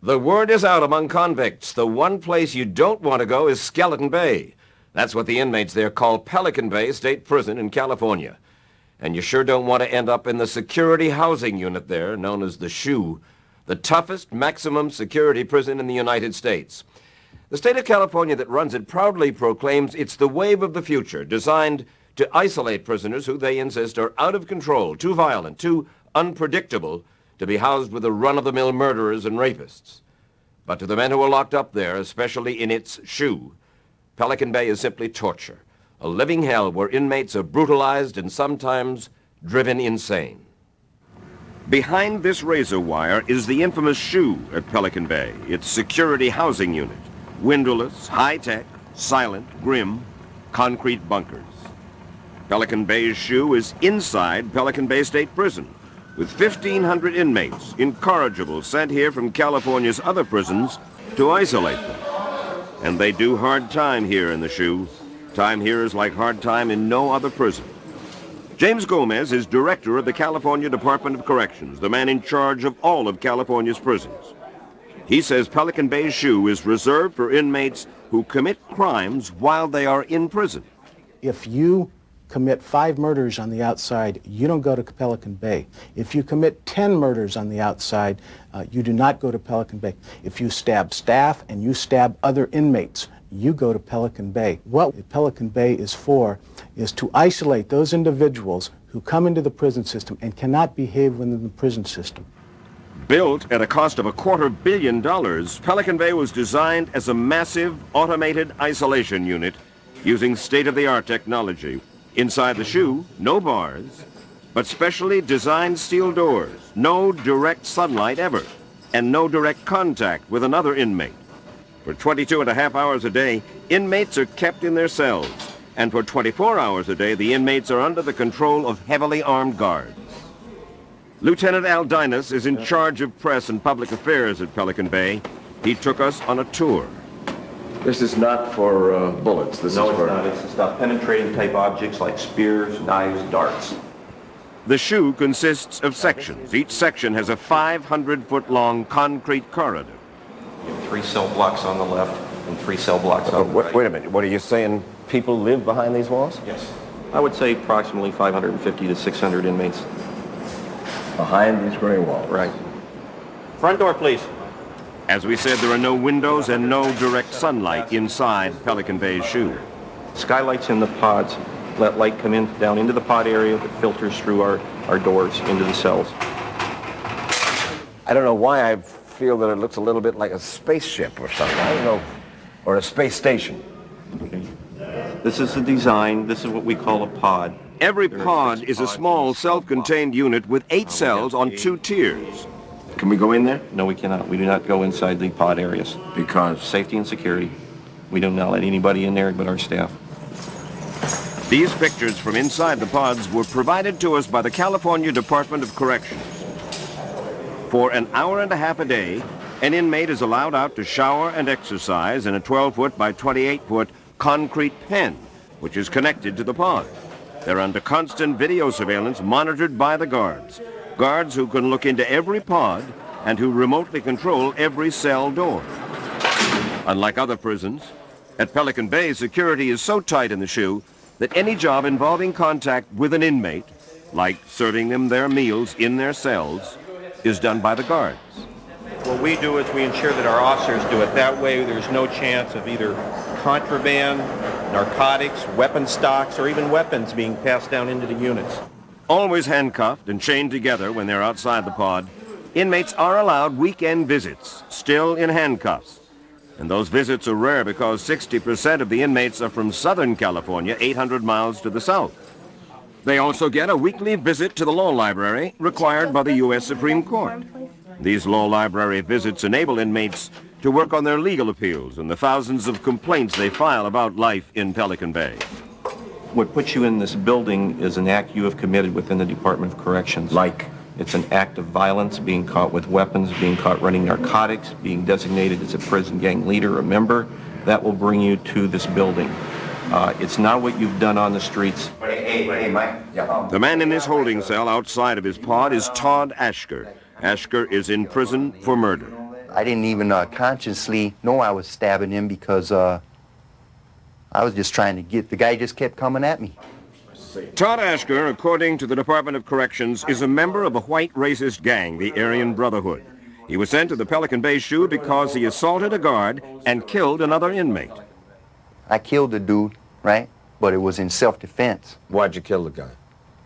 The word is out among convicts. The one place you don't want to go is Skeleton Bay. That's what the inmates there call Pelican Bay State Prison in California. And you sure don't want to end up in the security housing unit there, known as the SHU, the toughest maximum security prison in the United States. The state of California that runs it proudly proclaims it's the wave of the future, designed to isolate prisoners who they insist are out of control, too violent, too unpredictable to be housed with the run-of-the-mill murderers and rapists. But to the men who are locked up there, especially in its SHU, Pelican Bay is simply torture, a living hell where inmates are brutalized and sometimes driven insane. Behind this razor wire is the infamous SHU at Pelican Bay, its security housing unit. Windowless, high-tech, silent, grim, concrete bunkers. Pelican Bay's SHU is inside Pelican Bay State Prison, with 1,500 inmates, incorrigible, sent here from California's other prisons to isolate them. And they do hard time here in the SHU. Time here is like hard time in no other prison. James Gomez is director of the California Department of Corrections, the man in charge of all of California's prisons. He says Pelican Bay SHU is reserved for inmates who commit crimes while they are in prison. If you commit 5 murders on the outside, you don't go to Pelican Bay. If you commit 10 murders on the outside, you do not go to Pelican Bay. If you stab staff and you stab other inmates, you go to Pelican Bay. What Pelican Bay is for is to isolate those individuals who come into the prison system and cannot behave within the prison system. Built at a cost of $250 million, Pelican Bay was designed as a massive automated isolation unit using state-of-the-art technology. Inside the SHU, no bars, but specially designed steel doors, no direct sunlight ever, and no direct contact with another inmate. For 22.5 hours a day, inmates are kept in their cells, and for 24 hours a day, the inmates are under the control of heavily armed guards. Lieutenant Al Dinas is in charge of press and public affairs at Pelican Bay. He took us on a tour. This is not for bullets. This is for... No, it's not. It's to stop penetrating type objects like spears, knives, darts. The SHU consists of sections. Each section has a 500-foot-long concrete corridor. You have 3 cell blocks on the left and 3 cell blocks on the right. Wait a minute. What are you saying? People live behind these walls? Yes. I would say approximately 550 to 600 inmates. Behind these gray walls? Right. Front door, please. As we said, there are no windows and no direct sunlight inside Pelican Bay's SHU. Skylights in the pods let light come in down into the pod area that filters through our doors into the cells. I don't know why I feel that it looks a little bit like a spaceship or something. I don't know. Or a space station. Okay. This is the design. This is what we call a pod. Every pod is a small self-contained unit with 8 cells on 2 tiers. Can we go in there? No, we cannot. We do not go inside the pod areas. Because? Safety and security. We do not let anybody in there but our staff. These pictures from inside the pods were provided to us by the California Department of Corrections. For an hour and a half a day, an inmate is allowed out to shower and exercise in a 12-foot by 28-foot concrete pen, which is connected to the pod. They're under constant video surveillance monitored by the guards. Guards who can look into every pod and who remotely control every cell door. Unlike other prisons, at Pelican Bay, security is so tight in the SHU that any job involving contact with an inmate, like serving them their meals in their cells, is done by the guards. What we do is we ensure that our officers do it. That way there's no chance of either contraband, narcotics, weapon stocks, or even weapons being passed down into the units. Always handcuffed and chained together when they're outside the pod, inmates are allowed weekend visits, still in handcuffs. And those visits are rare because 60% of the inmates are from Southern California, 800 miles to the south. They also get a weekly visit to the law library required by the U.S. Supreme Court. These law library visits enable inmates to work on their legal appeals and the thousands of complaints they file about life in Pelican Bay. What puts you in this building is an act you have committed within the Department of Corrections. Like? It's an act of violence, being caught with weapons, being caught running narcotics, being designated as a prison gang leader, a member. That will bring you to this building. It's not what you've done on the streets. Hey, Mike. The man in this holding cell outside of his pod is Todd Ashker. Ashker is in prison for murder. I didn't even consciously know I was stabbing him because I was just trying to the guy just kept coming at me. Todd Ashker, according to the Department of Corrections, is a member of a white racist gang, the Aryan Brotherhood. He was sent to the Pelican Bay SHU because he assaulted a guard and killed another inmate. I killed the dude, right? But it was in self-defense. Why'd you kill the guy?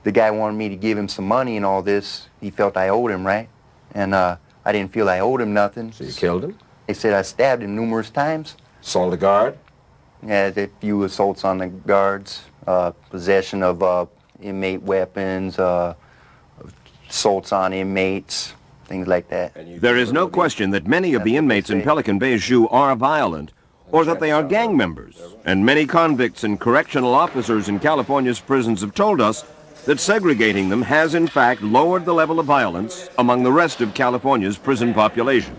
The guy wanted me to give him some money and all this. He felt I owed him, right? And I didn't feel I owed him nothing. So you killed him? They said I stabbed him numerous times. Assault a guard? Yeah, a few assaults on the guards, possession of inmate weapons, assaults on inmates, things like that. There is no question that many of the inmates in Pelican Bay SHU are violent, or that they are gang members. And many convicts and correctional officers in California's prisons have told us that segregating them has in fact lowered the level of violence among the rest of California's prison population.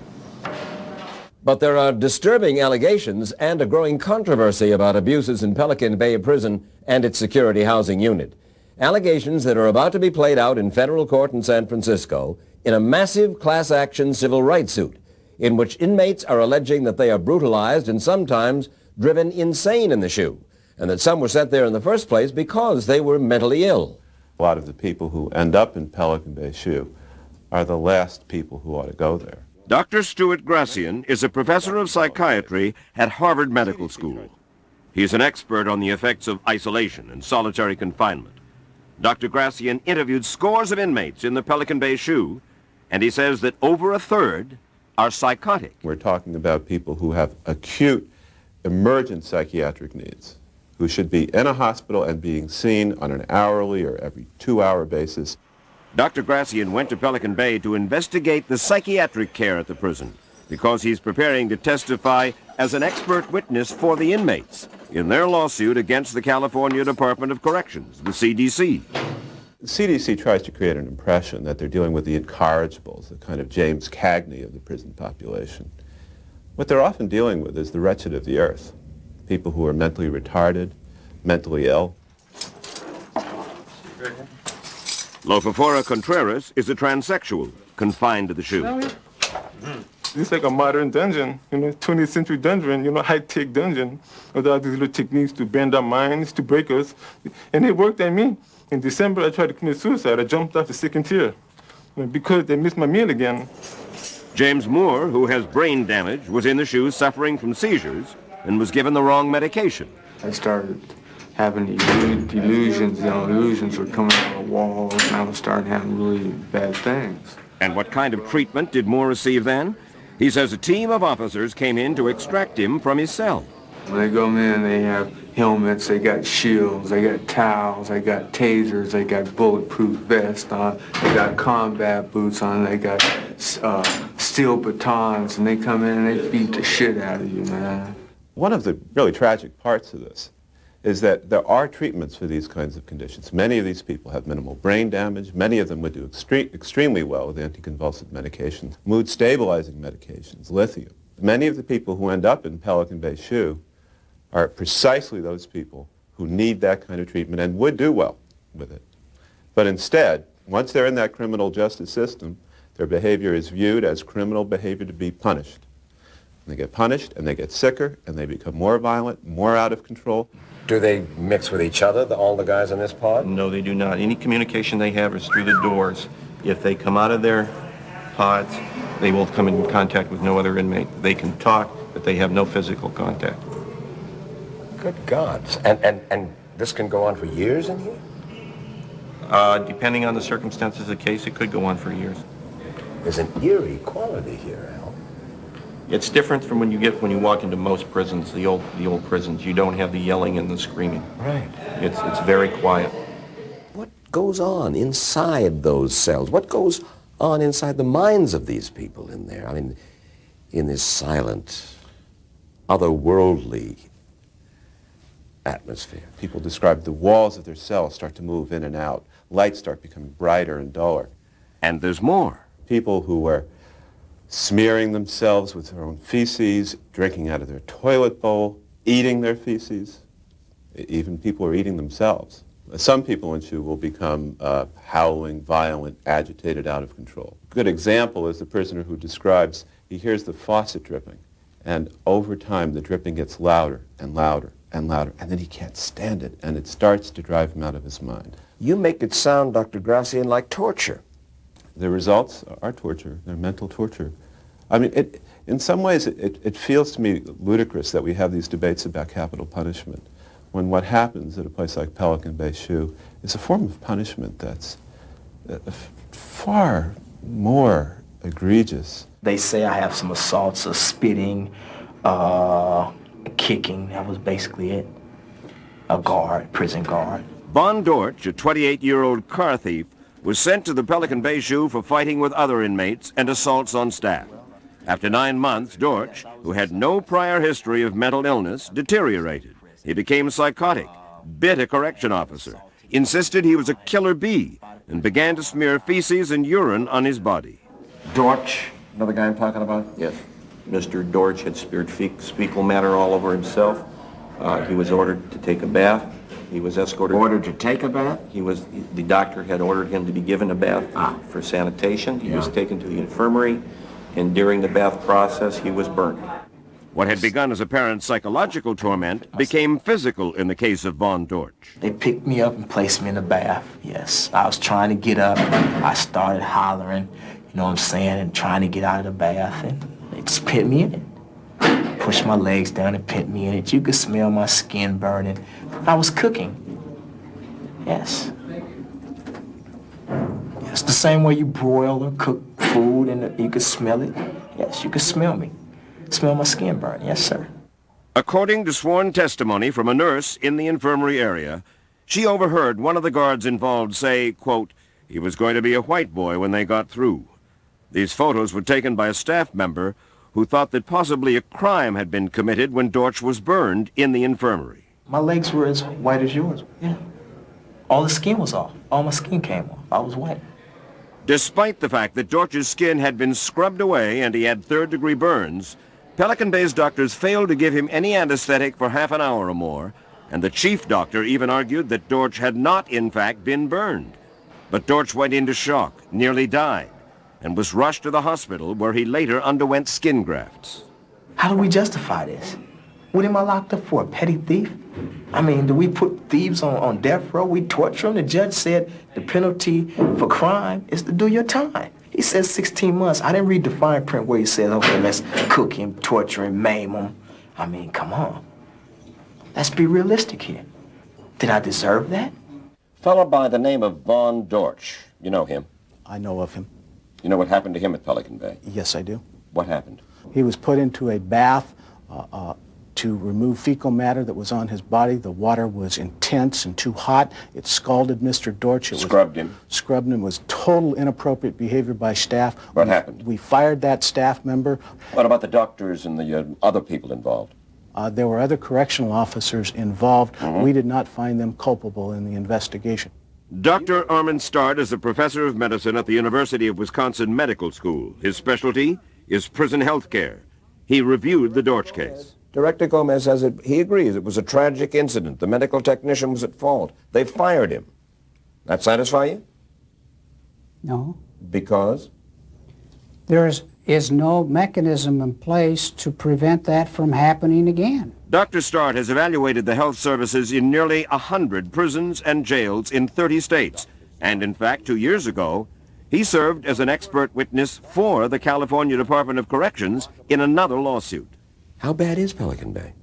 But there are disturbing allegations and a growing controversy about abuses in Pelican Bay Prison and its security housing unit. Allegations that are about to be played out in federal court in San Francisco in a massive class action civil rights suit in which inmates are alleging that they are brutalized and sometimes driven insane in the SHU, and that some were sent there in the first place because they were mentally ill. A lot of the people who end up in Pelican Bay SHU are the last people who ought to go there. Dr. Stuart Gracian is a professor of psychiatry at Harvard Medical School. He is an expert on the effects of isolation and solitary confinement. Dr. Gracian interviewed scores of inmates in the Pelican Bay SHU, and he says that over a third are psychotic. We're talking about people who have acute, emergent psychiatric needs, who should be in a hospital and being seen on an hourly or every 2-hour basis. Dr. Gracian went to Pelican Bay to investigate the psychiatric care at the prison because he's preparing to testify as an expert witness for the inmates in their lawsuit against the California Department of Corrections, the CDC. The CDC tries to create an impression that they're dealing with the incorrigibles, the kind of James Cagney of the prison population. What they're often dealing with is the wretched of the earth, people who are mentally retarded, mentally ill. Lofafora Contreras is a transsexual confined to the SHU. It's like a modern dungeon, 20th century dungeon, high-tech dungeon, with all these little techniques to bend our minds, to break us. And it worked on me. In December, I tried to commit suicide. I jumped off the second tier because they missed my meal again. James Moore, who has brain damage, was in the SHU suffering from seizures and was given the wrong medication. I started having delusions. Illusions were coming out of the walls, and I was starting having really bad things. And what kind of treatment did Moore receive then? He says a team of officers came in to extract him from his cell. When they come in, they have helmets, they got shields, they got towels, they got tasers, they got bulletproof vests on, they got combat boots on, they got steel batons, and they come in and they beat the shit out of you, man. One of the really tragic parts of this is that there are treatments for these kinds of conditions. Many of these people have minimal brain damage. Many of them would do extremely well with anticonvulsant medications, mood-stabilizing medications, lithium. Many of the people who end up in Pelican Bay SHU are precisely those people who need that kind of treatment and would do well with it. But instead, once they're in that criminal justice system, their behavior is viewed as criminal behavior to be punished. And they get punished, and they get sicker, and they become more violent, more out of control. Do they mix with each other, all the guys in this pod? No, they do not. Any communication they have is through the doors. If they come out of their pods, they will come in contact with no other inmate. They can talk, but they have no physical contact. Good God. And this can go on for years in here? Depending on the circumstances of the case, it could go on for years. There's an eerie quality here, Al. It's different from when you walk into most prisons, the old prisons. You don't have the yelling and the screaming. Right. It's very quiet. What goes on inside those cells? What goes on inside the minds of these people in there? I mean, in this silent, otherworldly atmosphere. People describe the walls of their cells start to move in and out. Lights start becoming brighter and duller. And there's more. People who are smearing themselves with their own feces, drinking out of their toilet bowl, eating their feces. Even people are eating themselves. Some people in SHU will become howling, violent, agitated, out of control. A good example is the prisoner who describes he hears the faucet dripping. And over time, the dripping gets louder and louder and louder, and then he can't stand it, and it starts to drive him out of his mind. You make it sound, Dr. Gracian, like torture. The results are torture. They're mental torture. I mean, in some ways, it feels to me ludicrous that we have these debates about capital punishment, when what happens at a place like Pelican Bay SHU is a form of punishment that's far more egregious. They say I have some assaults of spitting, kicking. That was basically it. A guard, prison guard. Vaughn Dortch, a 28-year-old car thief, was sent to the Pelican Bay SHU for fighting with other inmates and assaults on staff. After 9 months, Dortch, who had no prior history of mental illness, deteriorated. He became psychotic, bit a correction officer, insisted he was a killer bee, and began to smear feces and urine on his body. Dortch, another guy I'm talking about? Yes. Mr. Dortch had speared fecal matter all over himself. He was ordered to take a bath. He was escorted. Ordered to take a bath? The doctor had ordered him to be given a bath for sanitation. He was taken to the infirmary, and during the bath process, he was burned. What had begun as apparent psychological torment became physical in the case of Vaughn Dortch. They picked me up and placed me in the bath, yes. I was trying to get up. I started hollering, you know what I'm saying, and trying to get out of the bath, and they just put me in it. Pushed my legs down and put me in it. You could smell my skin burning. I was cooking. Yes. It's the same way you broil or cook food and you could smell it. Yes, you could smell me. Smell my skin burn. Yes, sir. According to sworn testimony from a nurse in the infirmary area, she overheard one of the guards involved say, quote, he was going to be a white boy when they got through. These photos were taken by a staff member who thought that possibly a crime had been committed when Dortch was burned in the infirmary. My legs were as white as yours. Yeah. All the skin was off. All my skin came off. I was white. Despite the fact that Dortch's skin had been scrubbed away and he had third-degree burns, Pelican Bay's doctors failed to give him any anesthetic for half an hour or more, and the chief doctor even argued that Dortch had not, in fact, been burned. But Dortch went into shock, nearly died, and was rushed to the hospital where he later underwent skin grafts. How do we justify this? What am I locked up for, a petty thief? I mean, do we put thieves on death row? We torture them? The judge said the penalty for crime is to do your time. He says 16 months. I didn't read the fine print where he says, okay, let's cook him, torture him, maim him. I mean, come on. Let's be realistic here. Did I deserve that? Fellow by the name of Vaughn Dortch. You know him? I know of him. You know what happened to him at Pelican Bay? Yes, I do. What happened? He was put into a bath to remove fecal matter that was on his body. The water was intense and too hot. It scalded Mr. Dortch. Scrubbed him? Scrubbed him. It was total inappropriate behavior by staff. What happened? We fired that staff member. What about the doctors and the other people involved? There were other correctional officers involved. We did not find them culpable in the investigation. Dr. Armin Start is a professor of medicine at the University of Wisconsin Medical School. His specialty is prison health care. He reviewed the Dortch case. Director Gomez says he agrees it was a tragic incident. The medical technician was at fault. They fired him. That satisfy you? No. Because? There is no mechanism in place to prevent that from happening again. Dr. Start has evaluated the health services in nearly 100 prisons and jails in 30 states. And in fact, 2 years ago, he served as an expert witness for the California Department of Corrections in another lawsuit. How bad is Pelican Bay?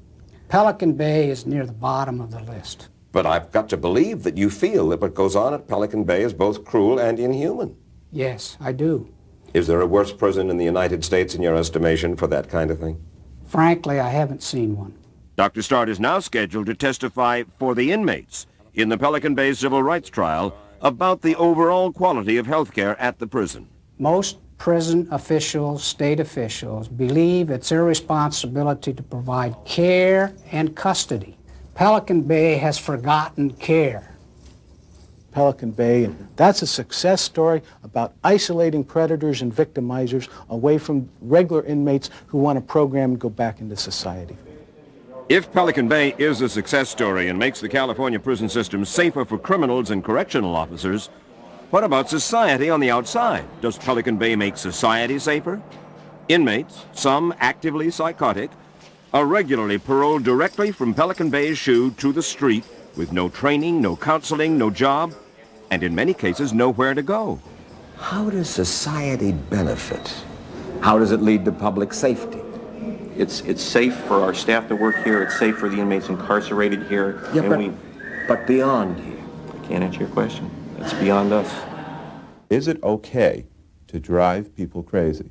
Pelican Bay is near the bottom of the list. But I've got to believe that you feel that what goes on at Pelican Bay is both cruel and inhuman. Yes, I do. Is there a worse prison in the United States in your estimation for that kind of thing? Frankly, I haven't seen one. Dr. Start is now scheduled to testify for the inmates in the Pelican Bay civil rights trial about the overall quality of health care at the prison. Most prison officials, state officials, believe it's their responsibility to provide care and custody. Pelican Bay has forgotten care. Pelican Bay, and that's a success story about isolating predators and victimizers away from regular inmates who want a program and go back into society. If Pelican Bay is a success story and makes the California prison system safer for criminals and correctional officers, what about society on the outside? Does Pelican Bay make society safer? Inmates, some actively psychotic, are regularly paroled directly from Pelican Bay SHU to the street with no training, no counseling, no job, and in many cases nowhere to go. How does society benefit? How does it lead to public safety? It's safe for our staff to work here. It's safe for the inmates incarcerated here. Yeah, and but beyond here. I can't answer your question. It's beyond us. Is it okay to drive people crazy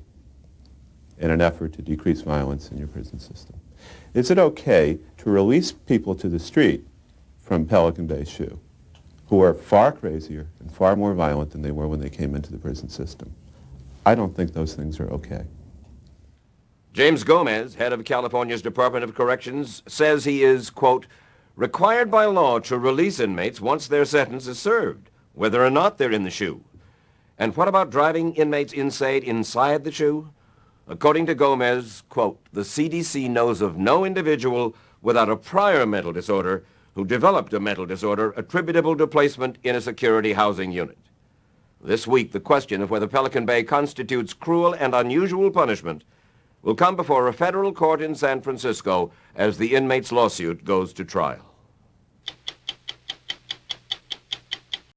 in an effort to decrease violence in your prison system? Is it okay to release people to the street from Pelican Bay SHU who are far crazier and far more violent than they were when they came into the prison system? I don't think those things are okay. James Gomez, head of California's Department of Corrections, says he is, quote, required by law to release inmates once their sentence is served, whether or not they're in the SHU. And what about driving inmates inside the SHU? According to Gomez, quote, the CDC knows of no individual without a prior mental disorder who developed a mental disorder attributable to placement in a security housing unit. This week, the question of whether Pelican Bay constitutes cruel and unusual punishment will come before a federal court in San Francisco as the inmates' lawsuit goes to trial.